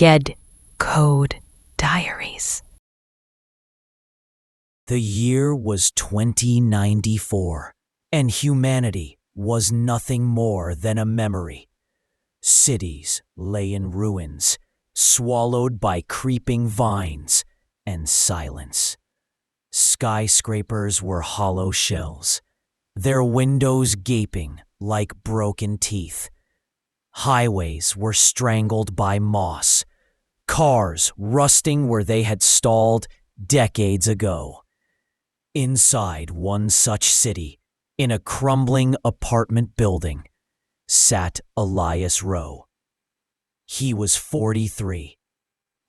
Dead Code Diaries. The year was 2094, and humanity was nothing more than a memory. Cities lay in ruins, swallowed by creeping vines and silence. Skyscrapers were hollow shells, their windows gaping like broken teeth. Highways were strangled by moss, cars rusting where they had stalled decades ago. Inside one such city, in a crumbling apartment building, sat Elias Rowe. He was 43,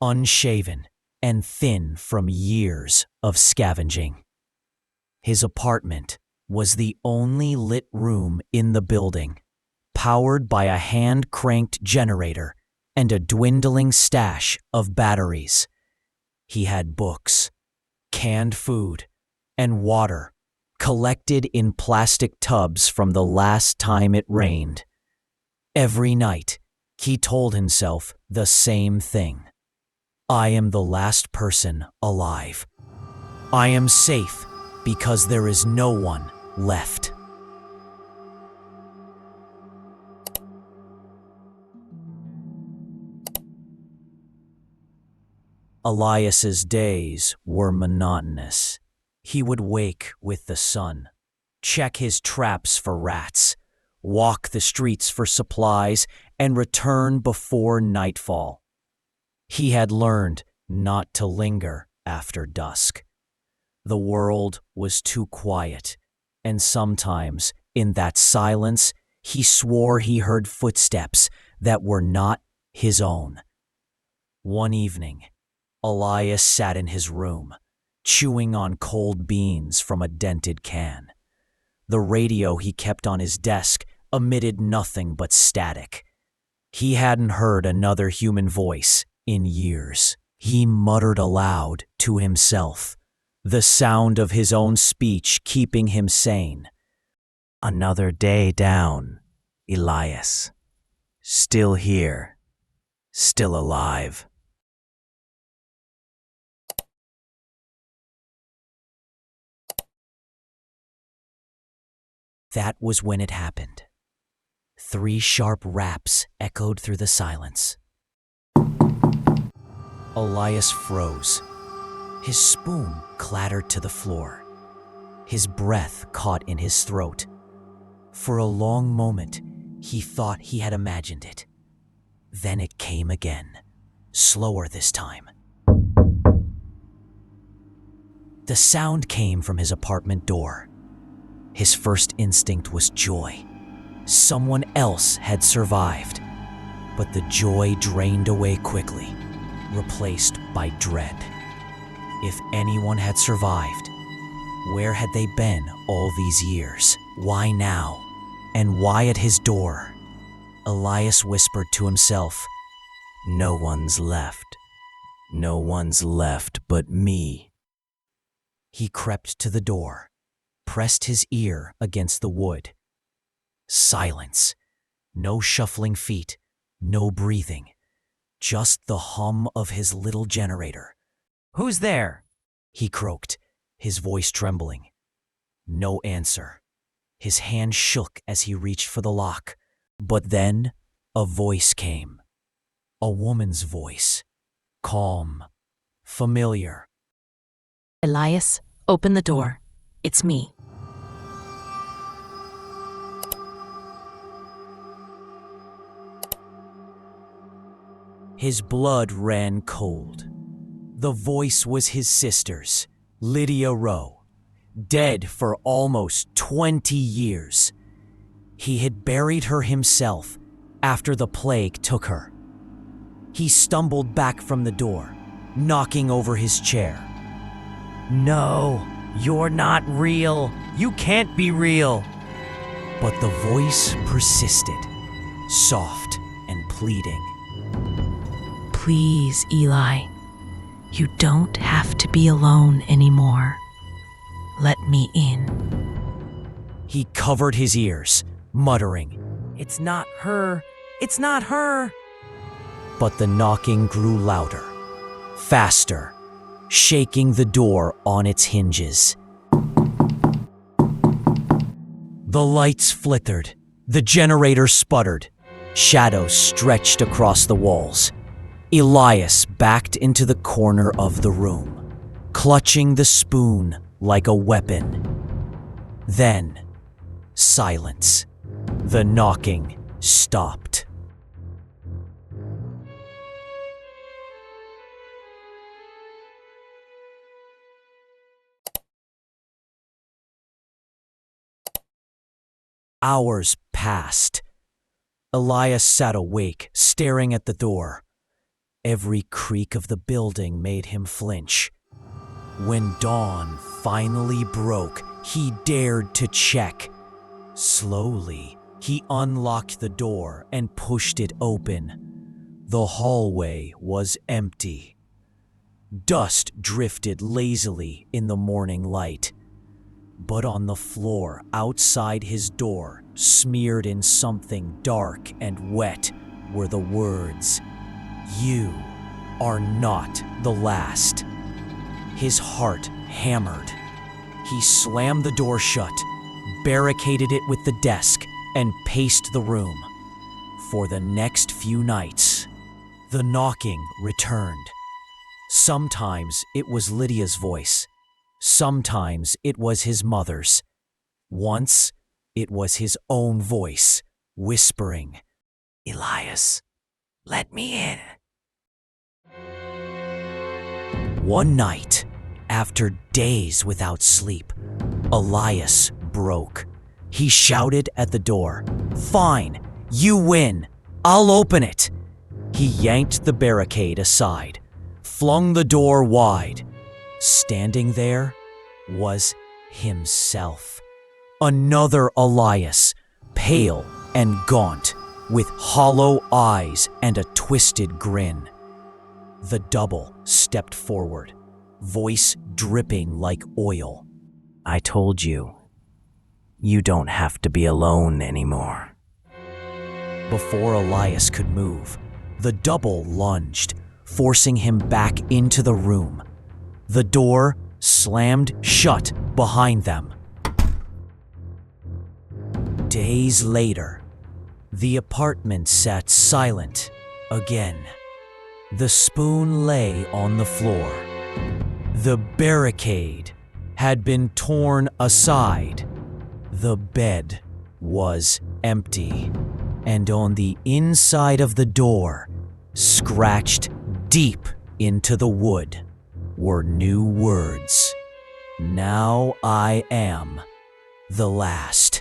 unshaven and thin from years of scavenging. His apartment was the only lit room in the building, powered by a hand-cranked generator and a dwindling stash of batteries. He had books, canned food, and water collected in plastic tubs from the last time it rained. Every night, he told himself the same thing. I am the last person alive. I am safe because there is no one left. Elias's days were monotonous. He would wake with the sun, check his traps for rats, walk the streets for supplies, and return before nightfall. He had learned not to linger after dusk. The world was too quiet, and sometimes, in that silence, he swore he heard footsteps that were not his own. One evening, Elias sat in his room, chewing on cold beans from a dented can. The radio he kept on his desk emitted nothing but static. He hadn't heard another human voice in years. He muttered aloud to himself, the sound of his own speech keeping him sane. Another day down, Elias. Still here. Still alive. That was when it happened. 3 sharp raps echoed through the silence. Elias froze. His spoon clattered to the floor. His breath caught in his throat. For a long moment, he thought he had imagined it. Then it came again, slower this time. The sound came from his apartment door. His first instinct was joy. Someone else had survived, but the joy drained away quickly, replaced by dread. If anyone had survived, where had they been all these years? Why now? And why at his door? Elias whispered to himself, "No one's left. No one's left but me." He crept to the door, pressed his ear against the wood. Silence. No shuffling feet, no breathing. Just the hum of his little generator. "Who's there?" he croaked, his voice trembling. No answer. His hand shook as he reached for the lock. But then a voice came. A woman's voice. Calm. Familiar. Elias, open the door. It's me. His blood ran cold. The voice was his sister's, Lydia Rowe, dead for almost 20 years. He had buried her himself after the plague took her. He stumbled back from the door, knocking over his chair. "No, you're not real. You can't be real." But the voice persisted, soft and pleading. Please, Eli. You don't have to be alone anymore. Let me in. He covered his ears, muttering, "It's not her. It's not her." But the knocking grew louder, faster, shaking the door on its hinges. The lights flickered, the generator sputtered, shadows stretched across the walls. Elias backed into the corner of the room, clutching the spoon like a weapon. Then, silence. The knocking stopped. Hours passed. Elias sat awake, staring at the door. Every creak of the building made him flinch. When dawn finally broke, he dared to check. Slowly, he unlocked the door and pushed it open. The hallway was empty. Dust drifted lazily in the morning light. But on the floor outside his door, smeared in something dark and wet, were the words, "You are not the last." His heart hammered. He slammed the door shut, barricaded it with the desk, and paced the room. For the next few nights, the knocking returned. Sometimes it was Lydia's voice. Sometimes it was his mother's. Once, it was his own voice, whispering, "Elias, let me in." One night, after days without sleep, Elias broke. He shouted at the door, "Fine, you win. I'll open it." He yanked the barricade aside, flung the door wide. Standing there was himself. Another Elias, pale and gaunt, with hollow eyes and a twisted grin. The double stepped forward, voice dripping like oil. "I told you, you don't have to be alone anymore." Before Elias could move, the double lunged, forcing him back into the room. The door slammed shut behind them. Days later, the apartment sat silent again. The spoon lay on the floor. The barricade had been torn aside. The bed was empty, and on the inside of the door, scratched deep into the wood, were new words. "Now I am the last."